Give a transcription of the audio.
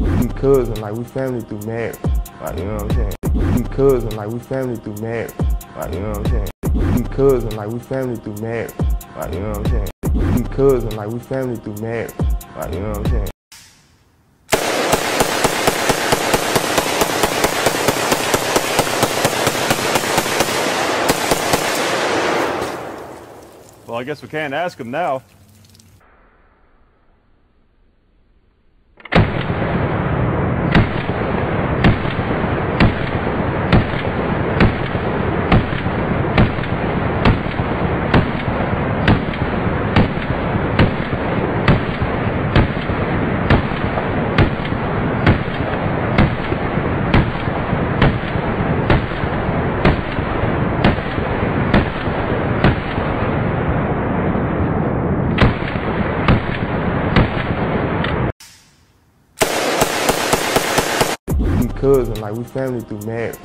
We cousin, like we family through marriage. Like, you know what I'm saying? We cousin, like we family through marriage. Like, you know what I'm saying? We cousin, like we family through marriage. Like, you know what I'm saying? We cousin, like we family through marriage. Like, you know what I'm saying? Well, I guess we can't ask him now. We cousin, like we family through marriage.